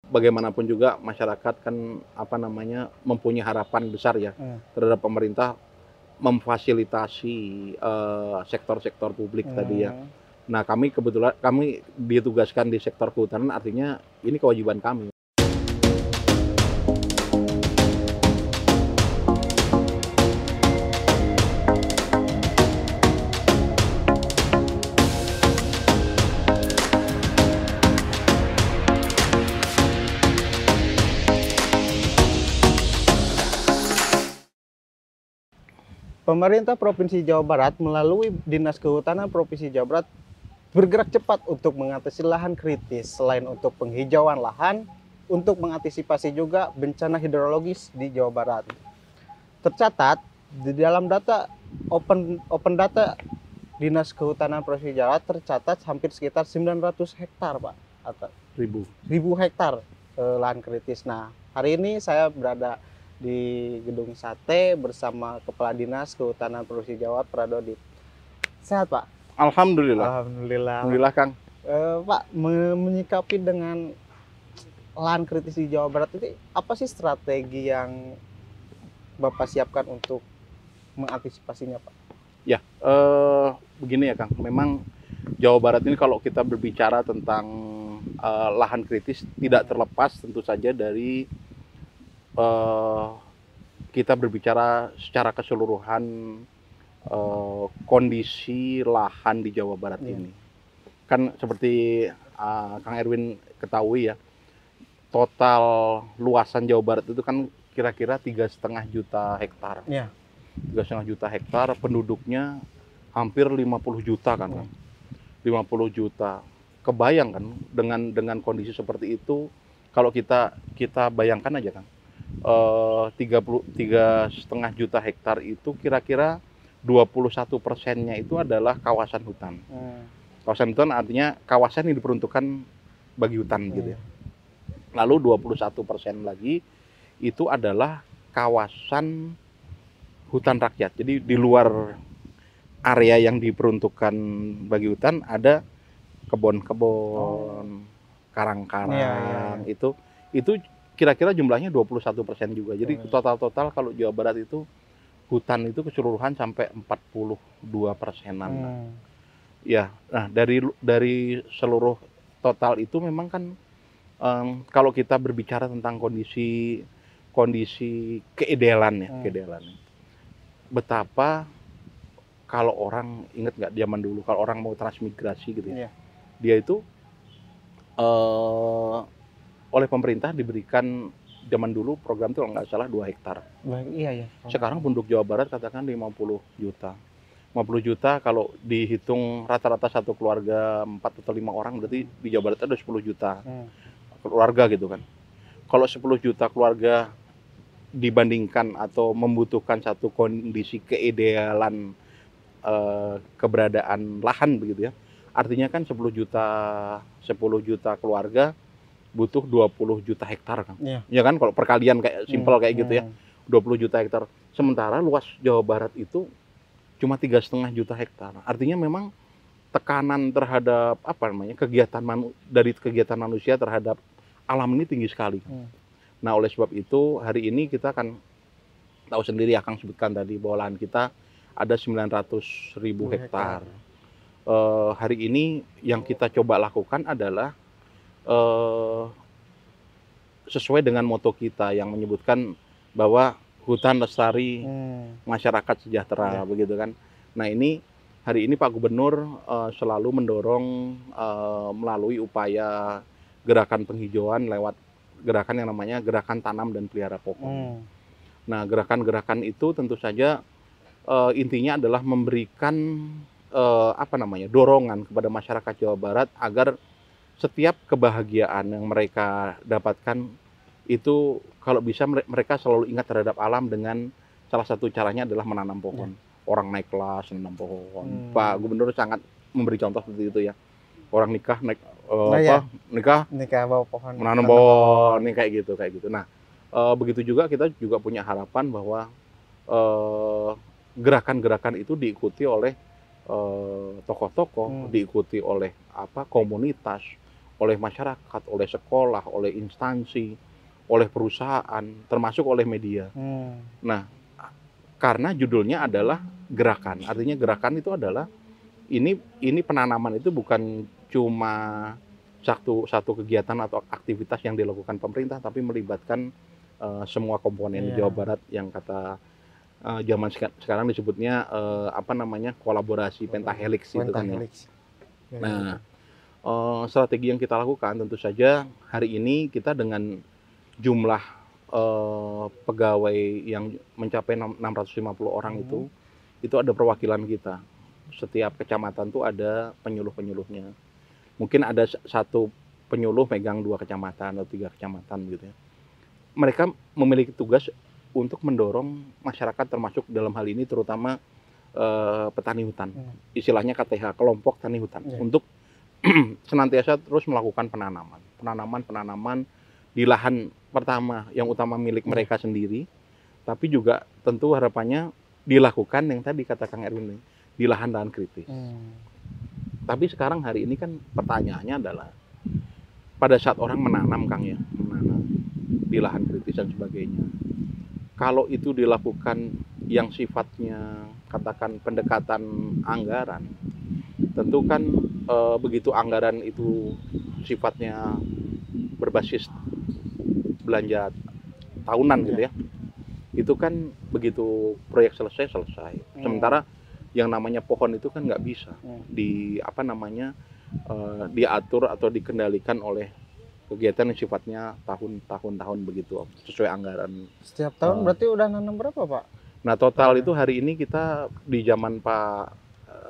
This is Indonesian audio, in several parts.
bagaimanapun juga masyarakat kan apa namanya mempunyai harapan besar ya terhadap pemerintah memfasilitasi sektor-sektor publik tadi ya. Nah, kebetulan kami ditugaskan di sektor kehutanan, artinya ini kewajiban kami. Pemerintah Provinsi Jawa Barat melalui Dinas Kehutanan Provinsi Jawa Barat bergerak cepat untuk mengatasi lahan kritis. Selain untuk penghijauan lahan, untuk mengantisipasi juga bencana hidrologis di Jawa Barat. Tercatat di dalam data open data Dinas Kehutanan Provinsi Jawa Barat tercatat hampir sekitar 900 hektar, Pak, atau ribu hektar lahan kritis. Nah, hari ini saya berada di Gedung Sate bersama Kepala Dinas Kehutanan Provinsi Jawa Barat, Pradodip. Sehat, Pak? Alhamdulillah. Alhamdulillah. Alhamdulillah, Kang. Pak, menyikapi dengan lahan kritis di Jawa Barat itu apa sih strategi yang Bapak siapkan untuk mengantisipasinya, Pak? Ya, begini ya, Kang. Memang Jawa Barat ini kalau kita berbicara tentang lahan kritis tidak terlepas tentu saja dari kita berbicara secara keseluruhan kondisi lahan di Jawa Barat ini. Kan seperti Kang Erwin ketahui ya, total luasan Jawa Barat itu kan kira-kira 3,5 juta hektar. 3,5 juta hektar, penduduknya hampir 50 juta kan. 50 juta. Kebayang kan dengan kondisi seperti itu, kalau kita bayangkan aja kan. 3,5 juta hektar itu kira-kira 21%-nya itu adalah kawasan hutan. Kawasan hutan artinya kawasan yang diperuntukkan bagi hutan gitu ya. Lalu 21% lagi itu adalah kawasan hutan rakyat. Jadi di luar area yang diperuntukkan bagi hutan ada kebun-kebun, karang-karang, itu kira-kira jumlahnya 21% juga. Jadi total kalau Jawa Barat itu hutan itu keseluruhan sampai 42%-an. Ya, nah dari seluruh total itu memang kan kalau kita berbicara tentang kondisi keidealan ya, betapa kalau orang ingat nggak zaman dulu kalau orang mau transmigrasi gitu ya, dia itu oleh pemerintah diberikan zaman dulu program itu kalau nggak salah 2 hektar. Sekarang penduduk Jawa Barat katakan 50 juta. 50 juta kalau dihitung rata-rata satu keluarga 4 atau 5 orang, berarti di Jawa Barat ada 10 juta keluarga gitu kan. Kalau 10 juta keluarga dibandingkan atau membutuhkan satu kondisi keidealan keberadaan lahan begitu ya. Artinya kan 10 juta keluarga butuh 20 juta hektar kan. Ya kan kalau perkalian kayak simpel kayak gitu ya. 20 juta hektar. Sementara luas Jawa Barat itu cuma 3,5 juta hektar. Artinya memang tekanan terhadap kegiatan manusia terhadap alam ini tinggi sekali. Nah, oleh sebab itu hari ini kita kan tahu sendiri, Akang sebutkan tadi bahwa lahan kita ada 900.000 hektar. Hari ini yang kita coba lakukan adalah sesuai dengan moto kita yang menyebutkan bahwa hutan lestari, masyarakat sejahtera, begitu kan. Nah, hari ini Pak Gubernur selalu mendorong melalui upaya gerakan penghijauan lewat gerakan yang namanya gerakan tanam dan pelihara pohon. Nah, gerakan-gerakan itu tentu saja intinya adalah memberikan dorongan kepada masyarakat Jawa Barat agar setiap kebahagiaan yang mereka dapatkan itu kalau bisa mereka selalu ingat terhadap alam dengan salah satu caranya adalah menanam pohon. Orang naik kelas menanam pohon. Pak Gubernur sangat memberi contoh seperti itu ya. Orang nikah bawa pohon, menanam pohon, ini kayak gitu. Nah, begitu juga kita juga punya harapan bahwa gerakan-gerakan itu diikuti oleh tokoh-tokoh, diikuti oleh komunitas, oleh masyarakat, oleh sekolah, oleh instansi, oleh perusahaan, termasuk oleh media. Nah, karena judulnya adalah gerakan. Artinya gerakan itu adalah ini penanaman itu bukan cuma satu kegiatan atau aktivitas yang dilakukan pemerintah, tapi melibatkan semua komponen di Jawa Barat yang kata zaman sekarang disebutnya kolaborasi pentahelix itu kan ya. Nah, strategi yang kita lakukan tentu saja hari ini kita dengan jumlah pegawai yang mencapai 650 orang itu ada perwakilan kita. Setiap kecamatan tuh ada penyuluh-penyuluhnya. Mungkin ada satu penyuluh megang 2 kecamatan atau 3 kecamatan gitu ya. Mereka memiliki tugas untuk mendorong masyarakat, termasuk dalam hal ini terutama petani hutan. Istilahnya KTH, kelompok tani hutan, untuk senantiasa terus melakukan penanaman di lahan pertama yang utama milik mereka sendiri, tapi juga tentu harapannya dilakukan yang tadi kata Kang Erwin di lahan-lahan kritis. Tapi sekarang hari ini kan pertanyaannya adalah pada saat orang menanam, Kang ya, menanam di lahan kritis dan sebagainya, kalau itu dilakukan yang sifatnya katakan pendekatan anggaran, tentu kan begitu anggaran itu sifatnya berbasis belanja tahunan gitu ya, itu kan begitu proyek selesai. Sementara yang namanya pohon itu kan nggak bisa diatur atau dikendalikan oleh kegiatan yang sifatnya tahun begitu sesuai anggaran. Setiap tahun berarti udah nanam berapa, Pak? Nah, total itu hari ini kita di zaman Pak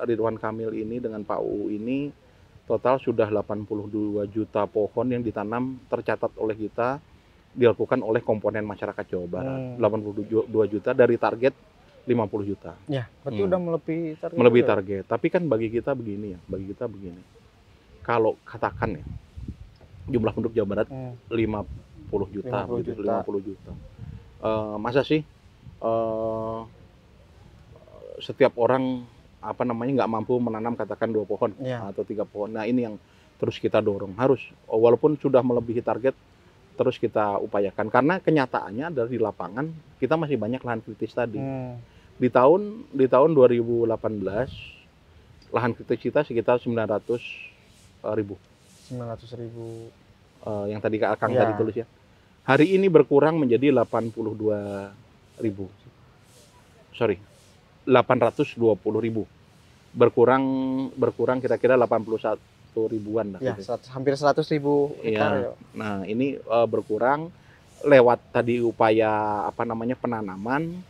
Ridwan Kamil ini dengan Pak UU ini total sudah 82 juta pohon yang ditanam tercatat oleh kita, dilakukan oleh komponen masyarakat Jawa Barat. 82 juta dari target 50 juta. Ya, berarti udah melebihi target. Tapi kan bagi kita begini. Kalau katakan ya, jumlah penduduk Jawa Barat 50 juta. Masa sih setiap orang nggak mampu menanam katakan 2 pohon atau 3 pohon. Nah, ini yang terus kita dorong. Harus, walaupun sudah melebihi target, terus kita upayakan. Karena kenyataannya adalah di lapangan kita masih banyak lahan kritis tadi. Di tahun 2018 lahan kritis kita sekitar 900.000. Yang tadi Kang tadi tulis ya. Hari ini berkurang menjadi 820.000. Berkurang kira-kira 81 ribuan lah. Ya, gitu. Hampir 100.000 hektar. Ya. Nah, ini berkurang lewat tadi upaya penanaman.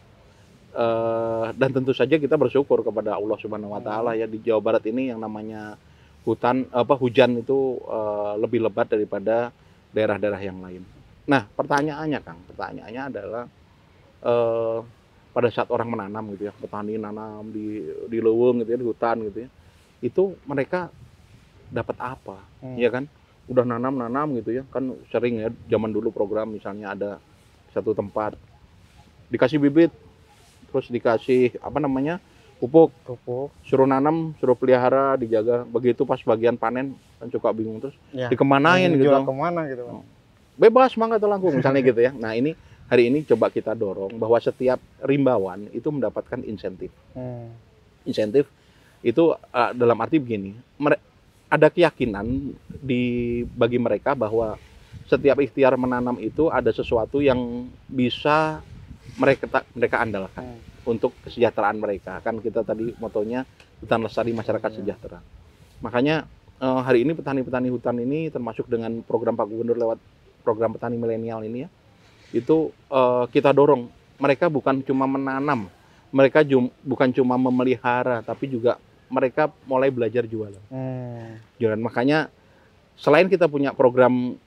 Dan tentu saja kita bersyukur kepada Allah Subhanahu wa taala ya, di Jawa Barat ini yang namanya hujan itu lebih lebat daripada daerah-daerah yang lain. Nah, pertanyaannya adalah pada saat orang menanam gitu ya, petani nanam di leuweung gitu ya, di hutan gitu ya, itu mereka dapat apa? Ya kan? Udah nanam gitu ya, kan sering ya zaman dulu program misalnya ada satu tempat dikasih bibit, terus dikasih pupuk, suruh nanam, suruh pelihara, dijaga. Begitu pas bagian panen kan suka bingung, terus dikemanain gitu. Kemana gitu. Bebas mangga telangkung misalnya gitu ya. Nah, ini hari ini coba kita dorong bahwa setiap rimbawan itu mendapatkan insentif. Insentif itu dalam arti begini, ada keyakinan bagi mereka bahwa setiap ikhtiar menanam itu ada sesuatu yang bisa mereka andalkan untuk kesejahteraan mereka. Kan kita tadi motonya hutan lestari masyarakat sejahtera. Makanya hari ini petani-petani hutan ini termasuk dengan program Pak Gubernur lewat program petani milenial ini ya, itu kita dorong mereka bukan cuma menanam, mereka bukan cuma memelihara, tapi juga mereka mulai belajar jualan. Jualan. Makanya selain kita punya program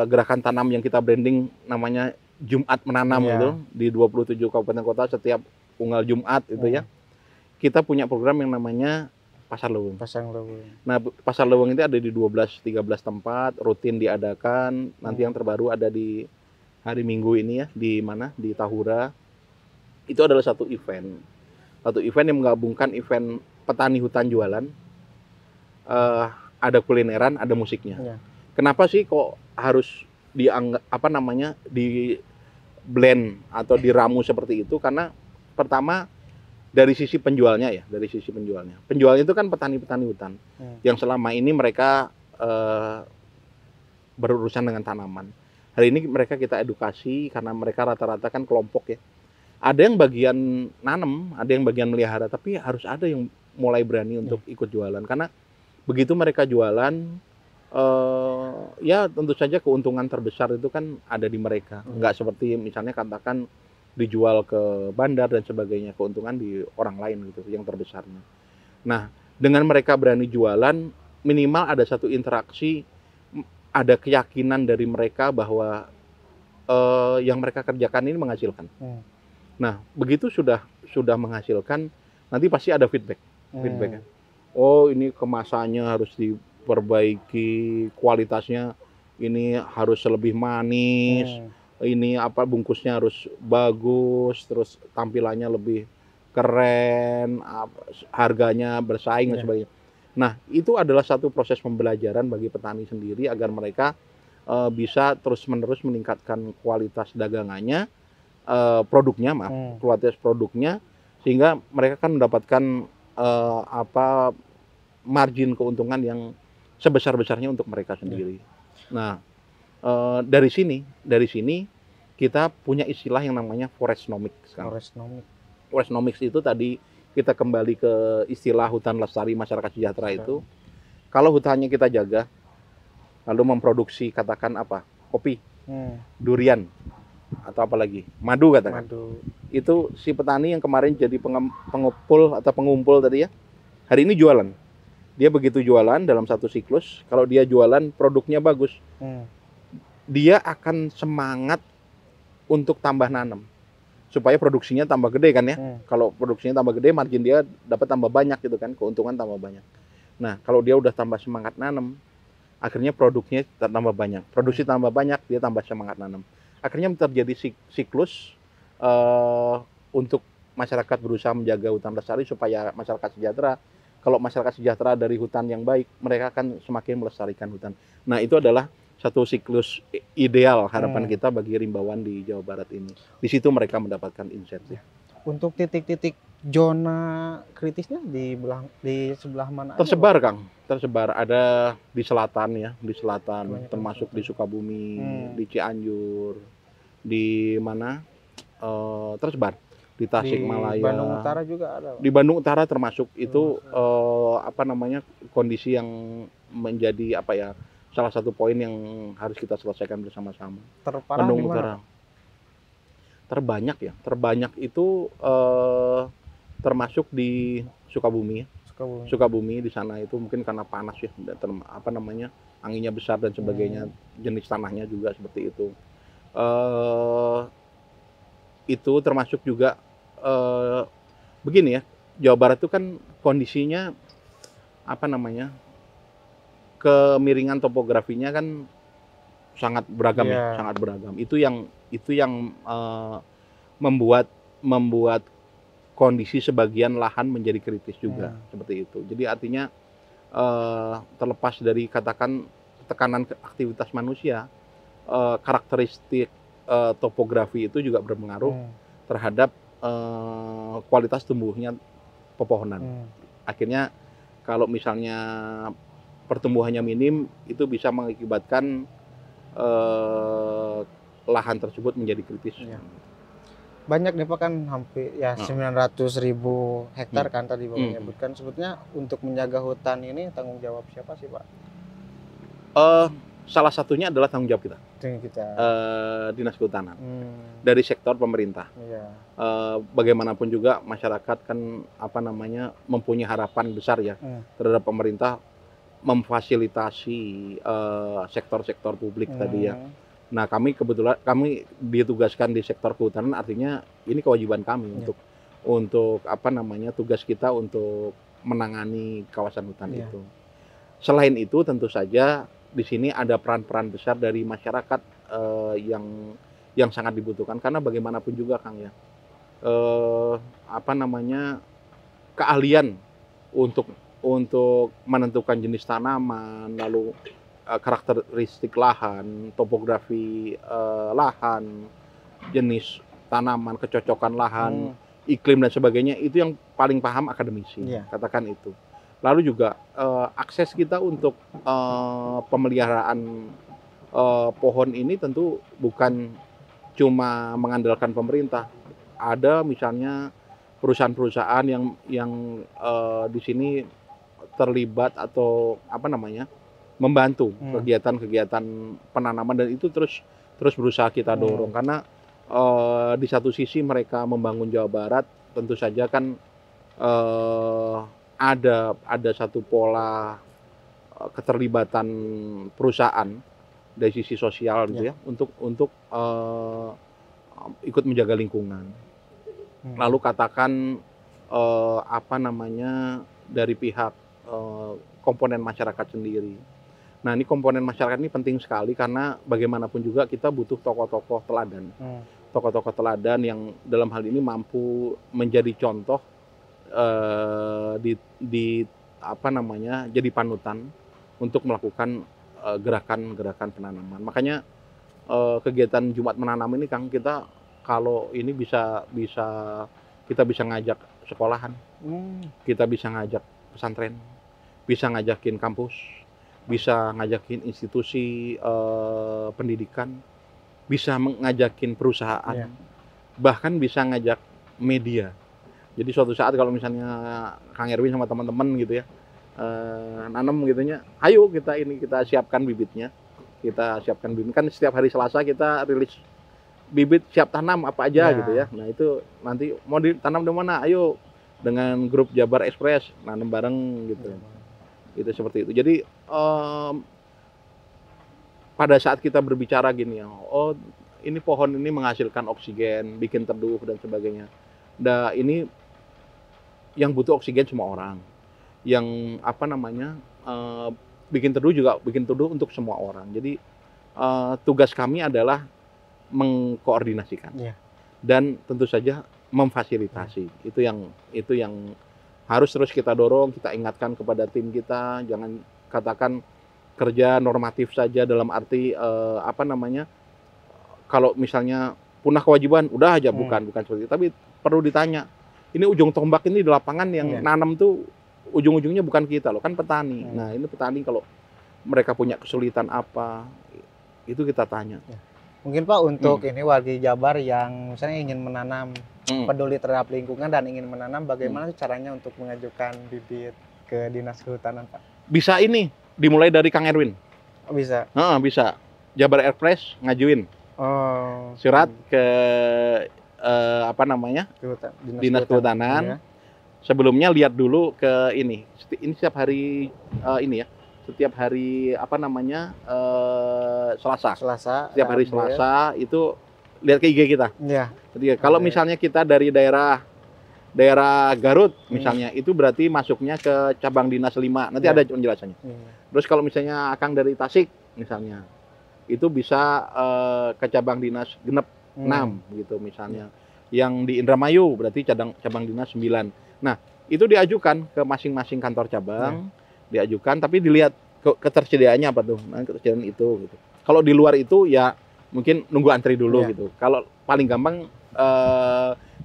gerakan tanam yang kita branding namanya Jumat Menanam itu di 27 kabupaten kota setiap unggal Jumat itu ya. Kita punya program yang namanya Pasar Leuweung. Nah, Pasar Leuweung itu ada di 12-13 tempat, rutin diadakan. Nanti yang terbaru ada di hari Minggu ini ya, di mana? Di Tahura. Itu adalah satu event yang menggabungkan event petani hutan jualan, ada kulineran, ada musiknya. Ya. Kenapa sih kok harus dianggap apa namanya di blend atau diramu seperti itu? Karena pertama dari sisi penjualnya ya, dari sisi penjualnya. Penjualnya itu kan petani-petani hutan yang selama ini mereka berurusan dengan tanaman. Hari ini mereka kita edukasi karena mereka rata-rata kan kelompok ya. Ada yang bagian nanam, ada yang bagian melihara, tapi harus ada yang mulai berani untuk ikut jualan. Karena begitu mereka jualan, ya tentu saja keuntungan terbesar itu kan ada di mereka. Nggak seperti misalnya katakan dijual ke bandar dan sebagainya, keuntungan di orang lain gitu, yang terbesarnya. Nah, dengan mereka berani jualan, minimal ada satu interaksi, ada keyakinan dari mereka bahwa yang mereka kerjakan ini menghasilkan. Nah, begitu sudah menghasilkan, nanti pasti ada feedback. Oh, ini kemasannya harus diperbaiki, kualitasnya ini harus lebih manis, ini apa bungkusnya harus bagus, terus tampilannya lebih keren, harganya bersaing dan sebagainya. Nah, itu adalah satu proses pembelajaran bagi petani sendiri agar mereka bisa terus-menerus meningkatkan kualitas dagangannya, produknya, kualitas produknya, sehingga mereka kan mendapatkan margin keuntungan yang sebesar-besarnya untuk mereka sendiri. Nah, dari sini kita punya istilah yang namanya forestnomics. Forestnomics itu tadi kita kembali ke istilah hutan lestari masyarakat sejahtera itu. Kalau hutannya kita jaga, lalu memproduksi katakan apa? Kopi, durian, atau apa lagi? Madu katakan. Itu si petani yang kemarin jadi pengumpul atau pengumpul tadi ya, hari ini jualan. Dia begitu jualan dalam satu siklus, kalau dia jualan produknya bagus, dia akan semangat untuk tambah nanam. Supaya produksinya tambah gede kan ya. Kalau produksinya tambah gede, margin dia dapat tambah banyak gitu kan, keuntungan tambah banyak. Nah, kalau dia udah tambah semangat nanam, akhirnya produknya tambah banyak. Produksi tambah banyak, dia tambah semangat nanam. Akhirnya terjadi siklus untuk masyarakat berusaha menjaga hutan lestari supaya masyarakat sejahtera. Kalau masyarakat sejahtera dari hutan yang baik, mereka akan semakin melestarikan hutan. Nah, itu adalah satu siklus ideal harapan kita bagi rimbawan di Jawa Barat ini. Di situ mereka mendapatkan insentif. Untuk titik-titik zona kritisnya di sebelah mana? Tersebar, Kang. Tersebar, ada di selatan ya, di selatan, termasuk di Sukabumi, di Cianjur, di mana? Tersebar di Tasikmalaya. Di Bandung Utara juga ada. Di Bandung Utara termasuk itu kondisi yang menjadi salah satu poin yang harus kita selesaikan bersama-sama. Terparah di mana? Terbanyak itu termasuk di Sukabumi. Sukabumi di sana itu mungkin karena panas ya, anginnya besar dan sebagainya, jenis tanahnya juga seperti itu. Itu termasuk juga begini ya, Jawa Barat itu kan kondisinya kemiringan topografinya kan sangat beragam ya, sangat beragam. Itu yang membuat kondisi sebagian lahan menjadi kritis juga seperti itu. Jadi artinya terlepas dari katakan tekanan aktivitas manusia, karakteristik topografi itu juga berpengaruh terhadap kualitas tumbuhnya pepohonan. Akhirnya kalau misalnya pertumbuhannya minim, itu bisa mengakibatkan lahan tersebut menjadi kritis. Banyak nih Pak, kan hampir 900.000 hektar kan tadi Bapak menyebutkan. Sebetulnya untuk menjaga hutan ini tanggung jawab siapa sih Pak? Salah satunya adalah tanggung jawab kita. Dinas Kehutanan. Dari sektor pemerintah. Bagaimanapun juga masyarakat kan mempunyai harapan besar ya terhadap pemerintah memfasilitasi sektor-sektor publik tadi ya. Nah, kebetulan kami ditugaskan di sektor kehutanan, artinya ini kewajiban kami untuk tugas kita untuk menangani kawasan hutan itu. Selain itu tentu saja di sini ada peran-peran besar dari masyarakat yang sangat dibutuhkan, karena bagaimanapun juga Kang ya, keahlian untuk untuk menentukan jenis tanaman, lalu karakteristik lahan, topografi lahan, jenis tanaman, kecocokan lahan, iklim dan sebagainya, itu yang paling paham akademisi, katakan itu. Lalu juga akses kita untuk pemeliharaan pohon ini tentu bukan cuma mengandalkan pemerintah. Ada misalnya perusahaan-perusahaan yang di sini terlibat atau apa namanya membantu kegiatan-kegiatan penanaman, dan itu terus berusaha kita dorong karena di satu sisi mereka membangun Jawa Barat, tentu saja kan ada satu pola keterlibatan perusahaan dari sisi sosial gitu ya, untuk ikut menjaga lingkungan. Lalu katakan apa namanya dari pihak komponen masyarakat sendiri. Nah, ini komponen masyarakat ini penting sekali karena bagaimanapun juga kita butuh tokoh-tokoh teladan. Tokoh-tokoh teladan yang dalam hal ini mampu menjadi contoh di apa namanya jadi panutan untuk melakukan gerakan-gerakan penanaman. Makanya kegiatan Jumat Menanam ini Kang, kita kalau ini kita bisa ngajak sekolahan, kita bisa ngajak pesantren, bisa ngajakin kampus, bisa ngajakin institusi pendidikan, bisa ngajakin perusahaan, bahkan bisa ngajak media. Jadi suatu saat kalau misalnya Kang Erwin sama teman-teman gitu ya nanam gitunya, ayo kita siapkan bibitnya, kan setiap hari Selasa kita rilis bibit siap tanam apa aja gitu ya. Nah itu nanti mau ditanam di mana, ayo dengan grup Jabar Express nanam bareng gitu. Itu seperti itu. Jadi pada saat kita berbicara gini ya, oh ini pohon ini menghasilkan oksigen, bikin teduh dan sebagainya. Nah ini yang butuh oksigen semua orang. Yang apa namanya bikin teduh untuk semua orang. Jadi tugas kami adalah mengkoordinasikan dan tentu saja memfasilitasi. Itu yang harus terus kita dorong, kita ingatkan kepada tim kita, jangan katakan kerja normatif saja dalam arti apa namanya kalau misalnya punah kewajiban udah aja, bukan seperti itu, tapi perlu ditanya. Ini ujung tombak ini di lapangan yang nanam tuh ujung-ujungnya bukan kita loh, kan petani. Nah, ini petani kalau mereka punya kesulitan apa, itu kita tanya. Mungkin Pak untuk ini warga Jabar yang misalnya ingin menanam, peduli terhadap lingkungan dan ingin menanam, bagaimana caranya untuk mengajukan bibit ke Dinas Kehutanan Pak? Bisa ini, dimulai dari Kang Erwin. Oh, bisa? Bisa. Jabar Express ngajuin surat ke apa namanya Dinas Kehutanan. Sebelumnya lihat dulu ke ini setiap hari setiap hari apa namanya Selasa. Setiap hari Selasa itu lihat ke IG kita. Jadi kalau misalnya kita dari daerah Garut misalnya, itu berarti masuknya ke cabang dinas 5. Nanti ada penjelasannya. Terus kalau misalnya Akang dari Tasik misalnya, itu bisa ke cabang dinas genep 6 gitu misalnya. Yang di Indramayu berarti cabang dinas 9. Nah, itu diajukan ke masing-masing kantor cabang, diajukan, tapi dilihat ketersediaannya apa tuh, nah, ketersediaan itu gitu. Kalau di luar itu ya mungkin nunggu antri dulu gitu. Kalau paling gampang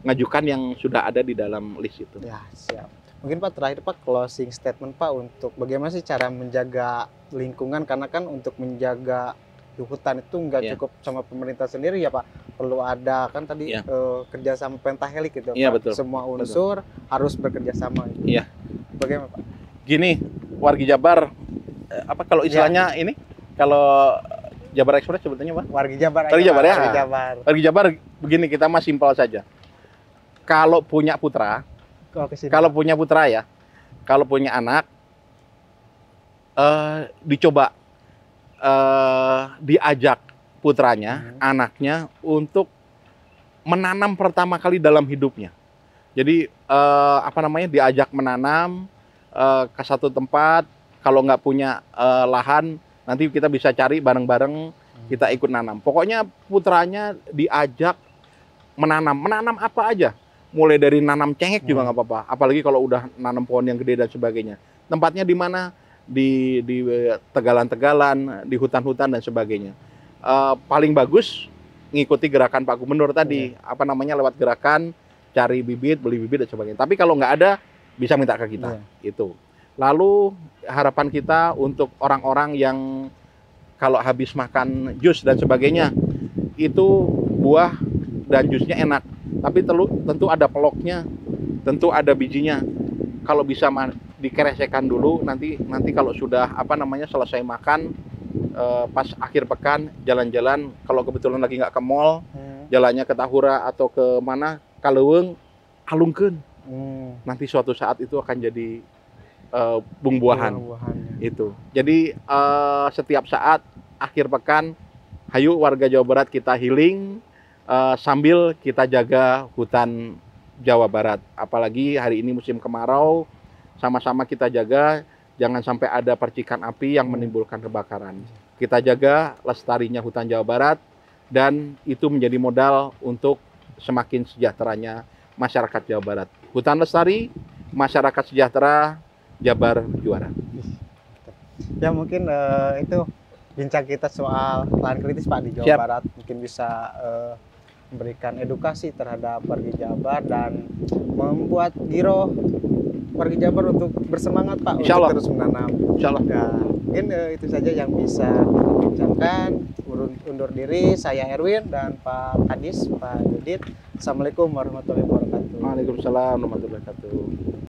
ngajukan yang sudah ada di dalam list itu. Ya, siap. Mungkin Pak terakhir Pak closing statement Pak untuk bagaimana sih cara menjaga lingkungan, karena kan untuk menjaga hutan itu nggak cukup sama pemerintah sendiri ya Pak, perlu ada kan tadi kerjasama pentahelik gitu Pak. Betul. Semua unsur harus bekerja sama gitu. Bagaimana Pak? Gini, warga Jabar apa kalau istilahnya ini, kalau Jabar Express sebetulnya Pak? Warga Jabar ya. Warga Jabar begini, kita mah simpel saja. Kalau punya putra ya, kalau punya anak, dicoba diajak putranya, anaknya untuk menanam pertama kali dalam hidupnya. Jadi apa namanya, diajak menanam ke satu tempat. Kalau nggak punya lahan, nanti kita bisa cari bareng-bareng, kita ikut nanam. Pokoknya putranya diajak menanam apa aja. Mulai dari nanam cengkeh juga nggak apa-apa. Apalagi kalau udah nanam pohon yang gede dan sebagainya. Tempatnya di mana? Di tegalan-tegalan, di hutan-hutan dan sebagainya. Paling bagus ngikuti gerakan Pak Gubernur tadi, apa namanya, lewat gerakan cari bibit, beli bibit dan sebagainya. Tapi kalau nggak ada, bisa minta ke kita. Itu. Lalu harapan kita untuk orang-orang yang kalau habis makan jus dan sebagainya, itu buah dan jusnya enak. Tapi tentu ada peloknya, tentu ada bijinya. Kalau bisa dikeresekan dulu, nanti kalau sudah selesai makan, pas akhir pekan jalan-jalan, kalau kebetulan lagi nggak ke mall, jalannya ke Tahura atau ke mana, Kaleweng, alungkeun. Nanti suatu saat itu akan jadi buah-buahan. Itu. Jadi setiap saat akhir pekan, hayu warga Jawa Barat kita healing sambil kita jaga hutan Jawa Barat. Apalagi hari ini musim kemarau, sama-sama kita jaga jangan sampai ada percikan api yang menimbulkan kebakaran. Kita jaga lestarinya hutan Jawa Barat, dan itu menjadi modal untuk semakin sejahteranya masyarakat Jawa Barat. Hutan lestari, masyarakat sejahtera, Jabar juara. Ya mungkin itu bincang kita soal lahan kritis Pak di Jawa Barat. Mungkin bisa memberikan edukasi terhadap warga Jabar dan membuat giro warga Jabar untuk bersemangat Pak untuk terus menanam. Insyaallah. Ya, mungkin itu saja yang bisa kita bincangkan. Undur diri, saya Erwin dan Pak Kadis, Pak Dudit. Assalamualaikum warahmatullahi wabarakatuh. Waalaikumsalam warahmatullahi wabarakatuh.